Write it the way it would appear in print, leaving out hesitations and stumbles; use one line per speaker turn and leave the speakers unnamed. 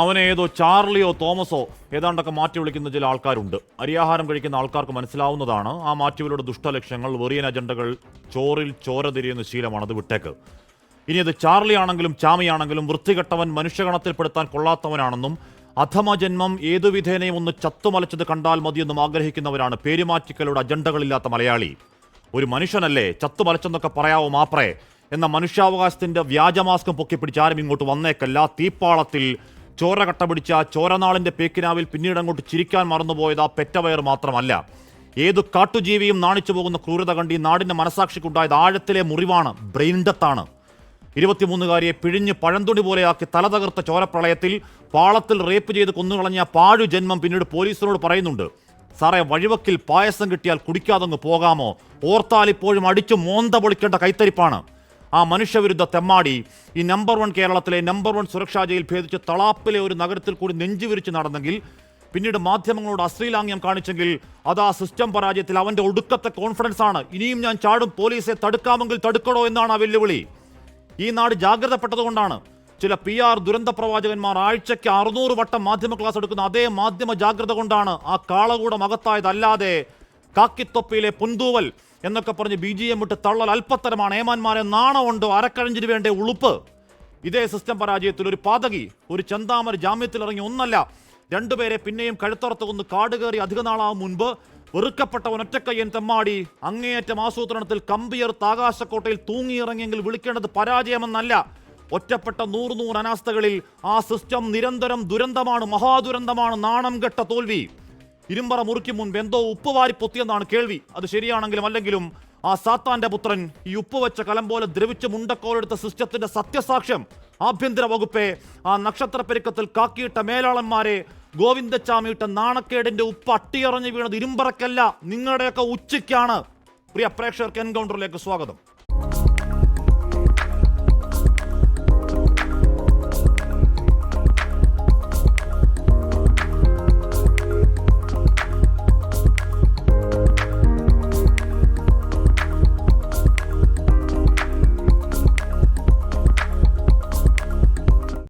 അവനെ ഏതോ ചാർലിയോ തോമസോ ഏതാണ്ടൊക്കെ മാറ്റി വിളിക്കുന്ന ചില ആൾക്കാരുണ്ട്. അരിയാഹാരം കഴിക്കുന്ന ആൾക്കാർക്ക് മനസ്സിലാവുന്നതാണ് ആ മാറ്റിവിലയുടെ ദുഷ്ടലക്ഷ്യങ്ങൾ, വെറിയൻ അജണ്ടകൾ, ചോറിൽ ചോര തിരിയുന്ന ശീലമാണ്. അത് വിട്ടേക്ക്. ഇനി അത് ചാർലി ആണെങ്കിലും ചാമിയാണെങ്കിലും വൃത്തികെട്ടവൻ, മനുഷ്യഗണത്തിൽപ്പെടുത്താൻ കൊള്ളാത്തവനാണെന്നും അധമജന്മം ഏതു വിധേനയും ഒന്ന് ചത്തുമലച്ചത് കണ്ടാൽ മതിയെന്നും ആഗ്രഹിക്കുന്നവരാണ് പേരുമാറ്റിക്കളുടെ അജണ്ടകളില്ലാത്ത മലയാളി. ഒരു മനുഷ്യനല്ലേ ചത്തുമലച്ചെന്നൊക്കെ പറയാവോ മാപ്രേ എന്ന മനുഷ്യാവകാശത്തിന്റെ വ്യാജമാസ്കം പൊക്കിപ്പിടിച്ച് ആരും ഇങ്ങോട്ട് വന്നേക്കല്ല. തീപ്പാളത്തിൽ ചോര കട്ട പിടിച്ച ചോരനാളിന്റെ പേക്കിനാവിൽ പിന്നീട് അങ്ങോട്ട് ചിരിക്കാൻ മറന്നുപോയത് ആ പെറ്റവയർ മാത്രമല്ല. ഏതു കാട്ടുജീവിയും നാണിച്ചു പോകുന്ന ക്രൂരത കണ്ട് ഈ നാടിന്റെ മനസാക്ഷിക്കുണ്ടായത് ആഴത്തിലെ മുറിവാണ്, ബ്രെയിൻ ഡെത്താണ്. 23-കാരിയെ പിഴിഞ്ഞ് പഴന്തുണി പോലെയാക്കി തല തകർത്ത ചോരപ്രളയത്തിൽ പാളത്തിൽ റേപ്പ് ചെയ്ത് കൊന്നുകളഞ്ഞ പാഴു ജന്മം പിന്നീട് പോലീസിനോട് പറയുന്നുണ്ട്, സാറേ വഴിവക്കിൽ പായസം കിട്ടിയാൽ കുടിക്കാതങ്ങ് പോകാമോ, ഓർത്താൽ ഇപ്പോഴും അടിച്ചു മോന്ത പൊളിക്കേണ്ട കൈത്തരിപ്പാണ്. ആ മനുഷ്യവിരുദ്ധ തെമ്മാടി ഈ നമ്പർ 1 കേരളത്തിലെ നമ്പർ 1 സുരക്ഷാ ജയിൽ ഭേദിച്ച് തളാപ്പിലെ ഒരു നഗരത്തിൽ കൂടി നെഞ്ചുവിരിച്ച് നടന്നെങ്കിൽ, പിന്നീട് മാധ്യമങ്ങളോട് അശ്ലീലാംഗ്യം കാണിച്ചെങ്കിൽ അത് ആ സിസ്റ്റം പരാജയത്തിൽ അവന്റെ ഒടുക്കത്തെ കോൺഫിഡൻസ് ആണ്. ഇനിയും ഞാൻ ചാടും, പോലീസെ തടുക്കാമെങ്കിൽ തടുക്കണോ എന്നാണ് ആ വെല്ലുവിളി. ഈ നാട് ജാഗ്രതപ്പെട്ടതുകൊണ്ടാണ് ചില PR ദുരന്ത പ്രവാചകന്മാർ ആഴ്ചയ്ക്ക് 600 വട്ടം മാധ്യമ ക്ലാസ് എടുക്കുന്ന അതേ മാധ്യമ ജാഗ്രത കൊണ്ടാണ് ആ കാളകൂടം അകത്തായതല്ലാതെ കാക്കിത്തൊപ്പിയിലെ പൊന്തൂവൽ എന്നൊക്കെ പറഞ്ഞ് BGM വിട്ട് തള്ളൽ അല്പത്തരമാണ്. ഏമാന്മാരെ നാണമുണ്ടോ? അരക്കഴഞ്ചിന് വേണ്ട ഉളുപ്പ്. ഇതേ സിസ്റ്റം പരാജയത്തിൽ ഒരു പാതകി, ഒരു ചെന്താമര ജാമ്യത്തിലിറങ്ങി ഒന്നല്ല 2 പേരെ പിന്നെയും കഴുത്തറത്ത് കൊന്ന് കാട് കയറി അധിക നാളാവും മുൻപ് വെറുക്കപ്പെട്ടവൻ ഒറ്റക്കയ്യൻ തെമ്മാടി അങ്ങേയറ്റം ആസൂത്രണത്തിൽ കമ്പിയർത്ത് ആകാശക്കോട്ടയിൽ തൂങ്ങിയിറങ്ങിയെങ്കിൽ വിളിക്കേണ്ടത് പരാജയമെന്നല്ല. ഒറ്റപ്പെട്ട 100 അനാസ്ഥകളിൽ ആ സിസ്റ്റം നിരന്തരം ദുരന്തമാണ്, മഹാദുരന്തമാണ്, നാണം കെട്ട തോൽവി. ഇരുമ്പറ മുറിക്കും മുൻപ് എന്തോ ഉപ്പ് വാരി പൊത്തിയെന്നാണ് കേൾവി. അത് ശരിയാണെങ്കിലും അല്ലെങ്കിലും ആ സാത്താന്റെ പുത്രൻ ഈ ഉപ്പ് വെച്ച കലം പോലെ ദ്രവിച്ച് മുണ്ടക്കോലെടുത്ത സിസ്റ്റത്തിന്റെ സത്യസാക്ഷ്യം ആഭ്യന്തര വകുപ്പെ, ആ നക്ഷത്രപ്പെരുക്കത്തിൽ കാക്കിയിട്ട മേലാളന്മാരെ, ഗോവിന്ദച്ചാമിയിട്ട നാണക്കേടിന്റെ ഉപ്പ് അട്ടിയറഞ്ഞു വീണത് ഇരുമ്പറക്കല്ല, നിങ്ങളുടെയൊക്കെ ഉച്ചയ്ക്കാണ്. പ്രിയ പ്രേക്ഷകർക്ക് എൻകൗണ്ടറിലേക്ക് സ്വാഗതം.